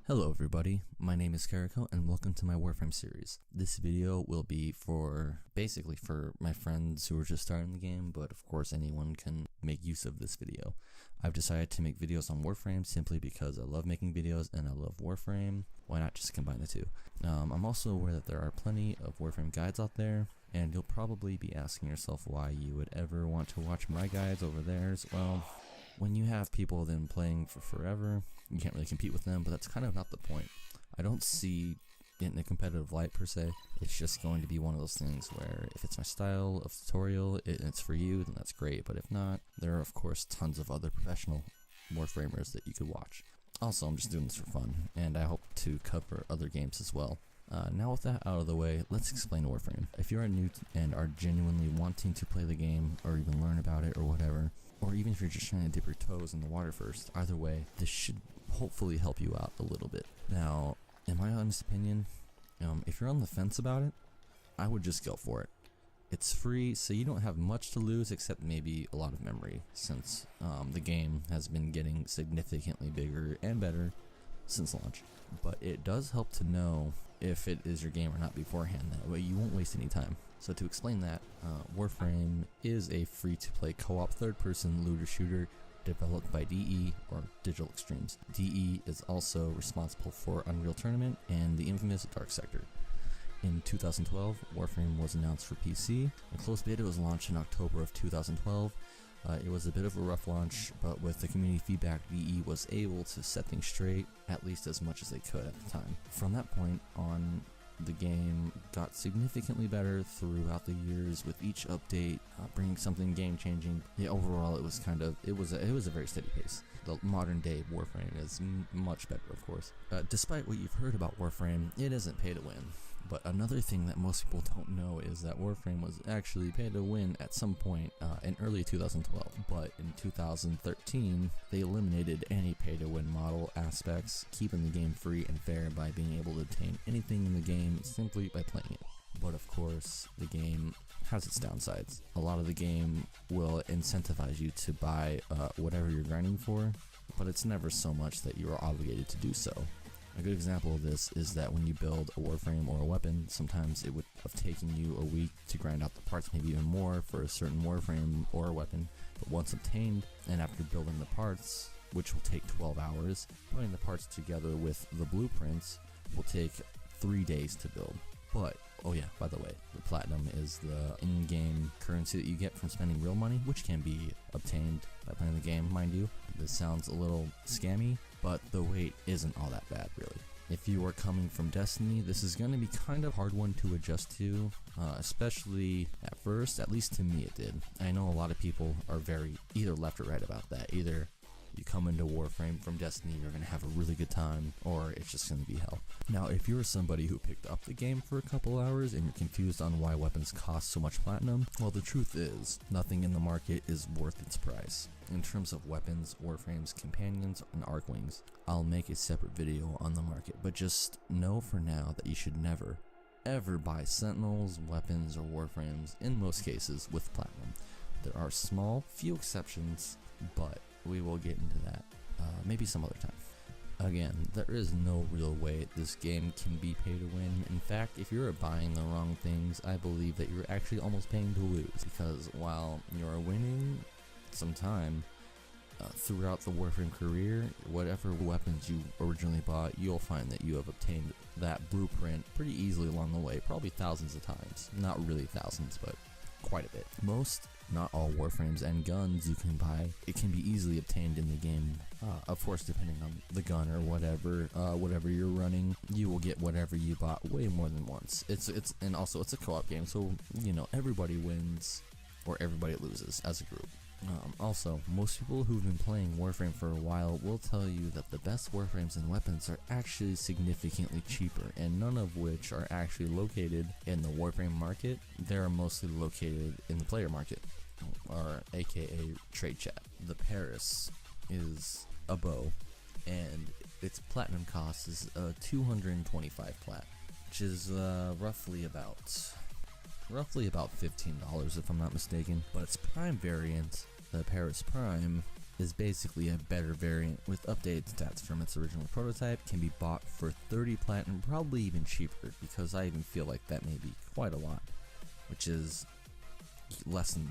Hello everybody, my name is c.carrico and welcome to my Warframe series. This video will be basically for my friends who are just starting the game, but of course anyone can make use of this video. I've decided to make videos on Warframe simply because I love making videos and I love Warframe. Why not just combine the two? I'm also aware that there are plenty of Warframe guides out there, and you'll probably be asking yourself why you would ever want to watch my guides over theirs. Well, when you have people then playing for forever, you can't really compete with them, but that's kind of not the point. I don't see it in a competitive light per se. It's just going to be one of those things where if it's my style of tutorial and it's for you, then that's great, but if not, there are of course tons of other professional Warframers that you could watch. Also, I'm just doing this for fun, and I hope to cover other games as well. Now with that out of the way, let's explain Warframe. If you are new and are genuinely wanting to play the game, or even learn about it or whatever, or even if you're just trying to dip your toes in the water first, either way, this should hopefully help you out a little bit. Now, in my honest opinion, if you're on the fence about it, I would just go for it. It's free, so you don't have much to lose except maybe a lot of memory, since the game has been getting significantly bigger and better since launch. But it does help to know if it is your game or not beforehand, that way you won't waste any time. So to explain that, Warframe is a free-to-play co-op third-person looter-shooter developed by DE, or Digital Extremes. DE is also responsible for Unreal Tournament and the infamous Dark Sector. In 2012, Warframe was announced for PC. A closed beta was launched in October of 2012. It was a bit of a rough launch, but with the community feedback, DE was able to set things straight, at least as much as they could at the time. From that point on, the game got significantly better throughout the years, with each update bringing something game-changing. Yeah, overall, it was a very steady pace. The modern-day Warframe is much better, of course. Despite what you've heard about Warframe, it isn't pay-to-win. But another thing that most people don't know is that Warframe was actually pay-to-win at some point in early 2012. But in 2013, they eliminated any pay-to-win model aspects, keeping the game free and fair by being able to obtain anything in the game simply by playing it. But of course, the game has its downsides. A lot of the game will incentivize you to buy whatever you're grinding for, but it's never so much that you are obligated to do so. A good example of this is that when you build a Warframe or a weapon, sometimes it would have taken you a week to grind out the parts, maybe even more for a certain Warframe or a weapon, but once obtained, and after building the parts, which will take 12 hours, putting the parts together with the blueprints will take 3 days to build. But, oh yeah, by the way, the platinum is the in-game currency that you get from spending real money, which can be obtained by playing the game, mind you. This sounds a little scammy, but the wait isn't all that bad, really. If you are coming from Destiny, this is going to be kind of a hard one to adjust to, especially at first. At least to me it did. I know a lot of people are very either left or right about that. Either you come into Warframe from Destiny, you're going to have a really good time, or it's just going to be hell. Now, if you're somebody who picked up the game for a couple hours and you're confused on why weapons cost so much platinum, well, the truth is, nothing in the market is worth its price. In terms of weapons, Warframe's companions, and Arcwings, I'll make a separate video on the market, but just know for now that you should never, ever buy Sentinels, weapons, or Warframes, in most cases, with platinum. There are few exceptions, but we will get into that maybe some other time. Again, there is no real way this game can be pay to win. In fact, if you're buying the wrong things, I believe that you're actually almost paying to lose, because while you're winning some time throughout the Warframe career, whatever weapons you originally bought, you'll find that you have obtained that blueprint pretty easily along the way, probably thousands of times. Not really thousands, but quite a bit. Most, not all Warframes and guns you can buy, it can be easily obtained in the game. Of course, depending on the gun or whatever you're running, you will get whatever you bought way more than once. And also it's a co-op game, so you know everybody wins or everybody loses as a group. Also, most people who've been playing Warframe for a while will tell you that the best Warframes and weapons are actually significantly cheaper, and none of which are actually located in the Warframe market. They're mostly located in the player market, or aka trade chat. The Paris is a bow, and its platinum cost is 225 plat, which is roughly about $15 if I'm not mistaken. But its prime variant, the Paris Prime, is basically a better variant with updated stats from its original prototype, can be bought for 30 platinum, probably even cheaper, because I even feel like that may be quite a lot, which is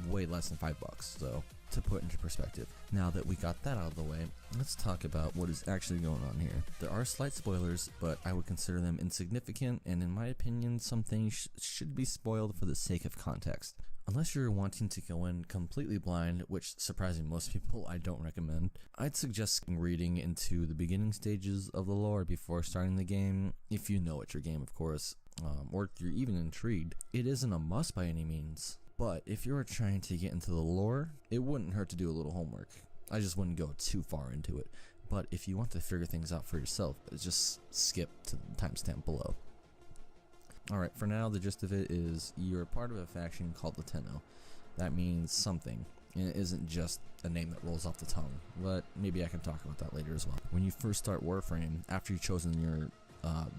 way less than $5, so to put into perspective. Now that we got that out of the way, let's talk about what is actually going on here. There are slight spoilers, but I would consider them insignificant, and in my opinion, some things should be spoiled for the sake of context. Unless you're wanting to go in completely blind, which, surprising most people, I don't recommend, I'd suggest reading into the beginning stages of the lore before starting the game, if you know it's your game, of course, or if you're even intrigued. It isn't a must by any means, but if you're trying to get into the lore, it wouldn't hurt to do a little homework. I just wouldn't go too far into it, but if you want to figure things out for yourself, just skip to the timestamp below. Alright, for now, the gist of it is you're part of a faction called the Tenno. That means something, and it isn't just a name that rolls off the tongue, but maybe I can talk about that later as well. When you first start Warframe, after you've chosen your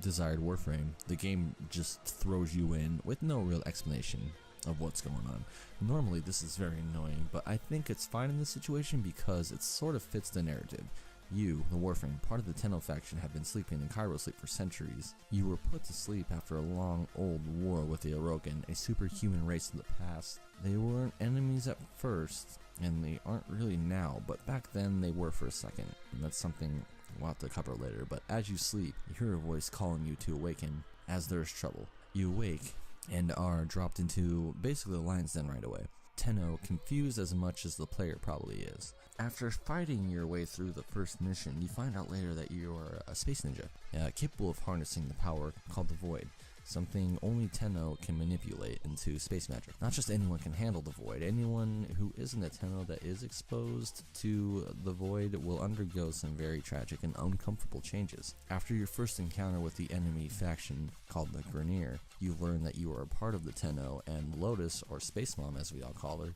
desired Warframe, the game just throws you in with no real explanation of what's going on. Normally, this is very annoying, but I think it's fine in this situation because it sort of fits the narrative. You, the Warframe, part of the Tenno faction, have been sleeping in Cairo sleep for centuries. You were put to sleep after a long, old war with the Orokin, a superhuman race of the past. They weren't enemies at first, and they aren't really now, but back then they were for a second, and that's something we'll have to cover later. But as you sleep, you hear a voice calling you to awaken, as there is trouble. You awake, and are dropped into basically the lion's den right away. Tenno, confused as much as the player probably is. After fighting your way through the first mission, you find out later that you are a space ninja, capable of harnessing the power called the Void, something only Tenno can manipulate into space magic. Not just anyone can handle the Void, anyone who isn't a Tenno that is exposed to the Void will undergo some very tragic and uncomfortable changes. After your first encounter with the enemy faction called the Grineer, you learn that you are a part of the Tenno, and Lotus, or Space Mom as we all call her,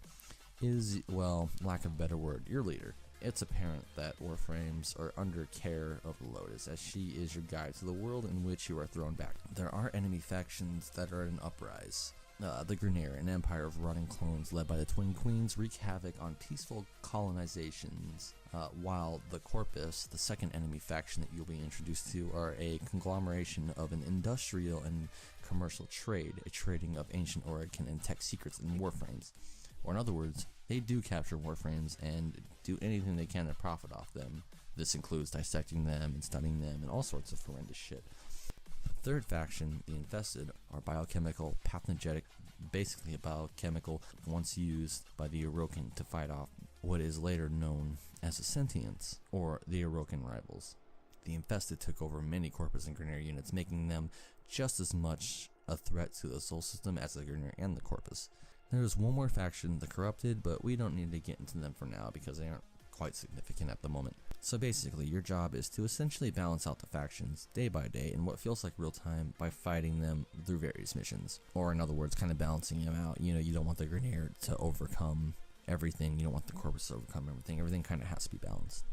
is, well, lack of a better word, your leader. It's apparent that Warframes are under care of Lotus, as she is your guide to the world in which you are thrown back. There are enemy factions that are in uprise. The Grineer, an empire of rotting clones led by the Twin Queens, wreak havoc on peaceful colonizations, while the Corpus, the second enemy faction that you'll be introduced to, are a conglomeration of an industrial and commercial trade, a trading of ancient Orokin and tech secrets in Warframes. Or in other words, they do capture Warframes and do anything they can to profit off them. This includes dissecting them and studying them and all sorts of horrendous shit. The third faction, the Infested, are biochemical, pathogenic, basically a biochemical once used by the Orokin to fight off what is later known as the Sentients, or the Orokin rivals. The Infested took over many Corpus and Grineer units, making them just as much a threat to the Sol system as the Grineer and the Corpus. There's one more faction, the Corrupted, but we don't need to get into them for now because they aren't quite significant at the moment. So basically, your job is to essentially balance out the factions day by day in what feels like real time by fighting them through various missions. Or in other words, kind of balancing them out. You know, you don't want the Grineer to overcome everything, you don't want the Corpus to overcome everything kind of has to be balanced.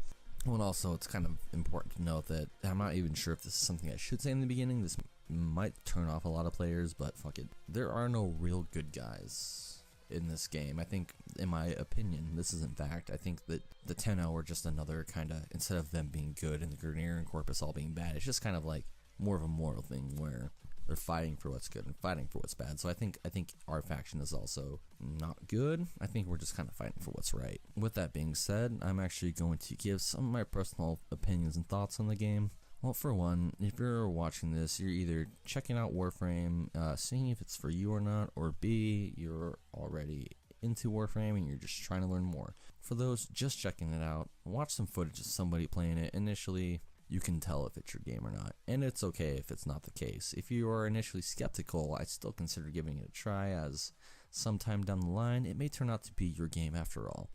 Well, and also, it's kind of important to note that I'm not even sure if this is something I should say in the beginning. This might turn off a lot of players, but fuck it. There are no real good guys in this game. I think, in my opinion, this is in fact, I think that the Tenno are just another kind of, instead of them being good and the Grineer and Corpus all being bad, it's just kind of like more of a moral thing where they're fighting for what's good and fighting for what's bad. So I think our faction is also not good. I think we're just kind of fighting for what's right. With that being said, I'm actually going to give some of my personal opinions and thoughts on the game. Well, for one, if you're watching this, you're either checking out Warframe, seeing if it's for you or not, or B, you're already into Warframe and you're just trying to learn more. For those just checking it out, watch some footage of somebody playing it. Initially, you can tell if it's your game or not, and it's okay if it's not the case. If you are initially skeptical, I still consider giving it a try, as sometime down the line, it may turn out to be your game after all.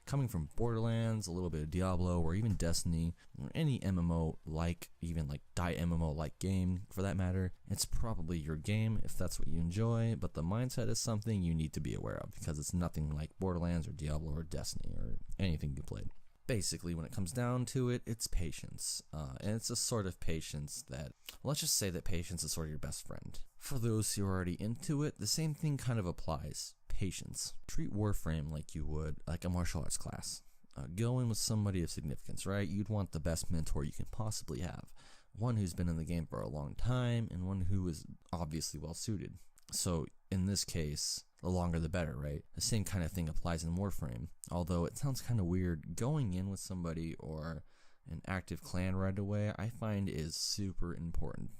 Coming from Borderlands, a little bit of Diablo, or even Destiny, or any MMO-like, even like MMO-like game for that matter, it's probably your game if that's what you enjoy, but the mindset is something you need to be aware of, because it's nothing like Borderlands or Diablo or Destiny or anything you played. Basically, when it comes down to it, it's patience, and it's a sort of patience that, let's just say that patience is sort of your best friend. For those who are already into it, the same thing kind of applies. Patience. Treat Warframe like you would like a martial arts class. Go in with somebody of significance, right? You'd want the best mentor you can possibly have. One who's been in the game for a long time, and one who is obviously well suited. So in this case, the longer the better, right? The same kind of thing applies in Warframe. Although it sounds kind of weird, going in with somebody or an active clan right away, I find is super important.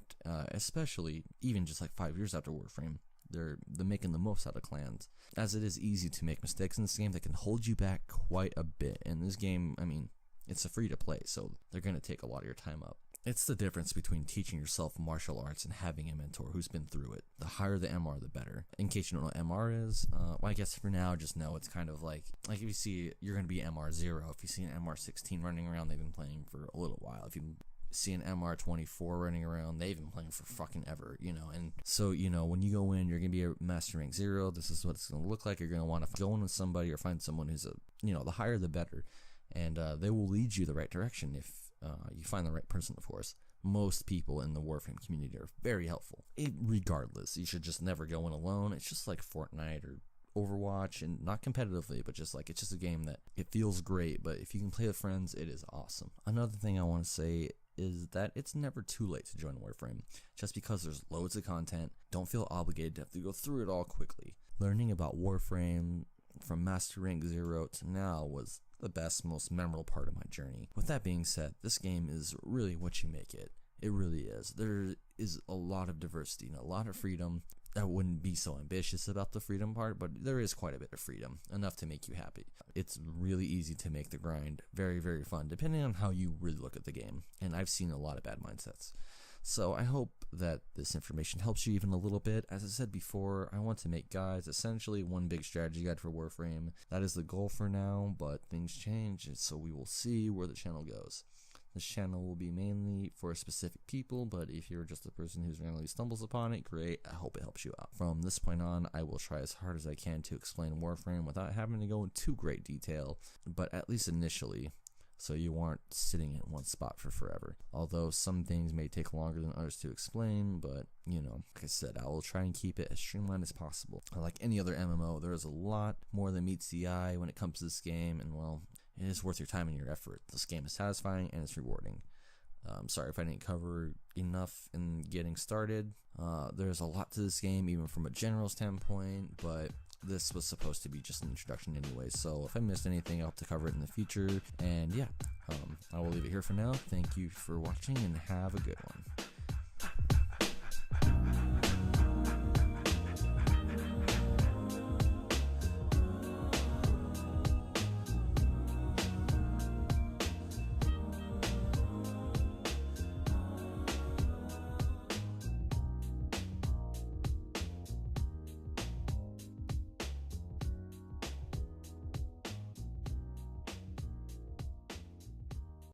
Especially even just like 5 years after Warframe. They're making the most out of clans, as it is easy to make mistakes in this game that can hold you back quite a bit. And this game, I mean, it's a free to play, so they're going to take a lot of your time up. It's the difference between teaching yourself martial arts and having a mentor who's been through it. The higher the MR, the better. In case you don't know what MR is, well, I guess for now, just know it's kind of like if you see, you're going to be MR 0. If you see an MR 16 running around, they've been playing for a little while. If you see an MR 24 running around, they've been playing for fucking ever, and so, when you go in, you're going to be a master rank 0. This is what it's going to look like. You're going to want to go in with somebody or find someone who's the higher the better, and they will lead you the right direction if you find the right person, of course. Most people in the Warframe community are very helpful. Regardless, you should just never go in alone. It's just like Fortnite or Overwatch, and not competitively, but just like, it's just a game that it feels great, but if you can play with friends, it is awesome. Another thing I want to say is that it's never too late to join Warframe. Just because there's loads of content, don't feel obligated to have to go through it all quickly. Learning about Warframe from Master Rank 0 to now was the best, most memorable part of my journey. With that being said, this game is really what you make it. It really is. There is a lot of diversity and a lot of freedom. I wouldn't be so ambitious about the freedom part, but there is quite a bit of freedom, enough to make you happy. It's really easy to make the grind very, very fun, depending on how you really look at the game, and I've seen a lot of bad mindsets. So I hope that this information helps you even a little bit. As I said before, I want to make guides, essentially one big strategy guide for Warframe. That is the goal for now, but things change, so we will see where the channel goes. This channel will be mainly for specific people, but if you're just a person who randomly stumbles upon it, great, I hope it helps you out. From this point on, I will try as hard as I can to explain Warframe without having to go into great detail, but at least initially, so you aren't sitting in one spot for forever. Although some things may take longer than others to explain, but like I said, I will try and keep it as streamlined as possible. Like any other MMO, there is a lot more than meets the eye when it comes to this game, and well, it is worth your time and your effort. This game is satisfying and it's rewarding. Sorry if I didn't cover enough in getting started. There's a lot to this game, even from a general standpoint, but this was supposed to be just an introduction anyway, so if I missed anything, I'll have to cover it in the future. And yeah, I will leave it here for now. Thank you for watching, and have a good one.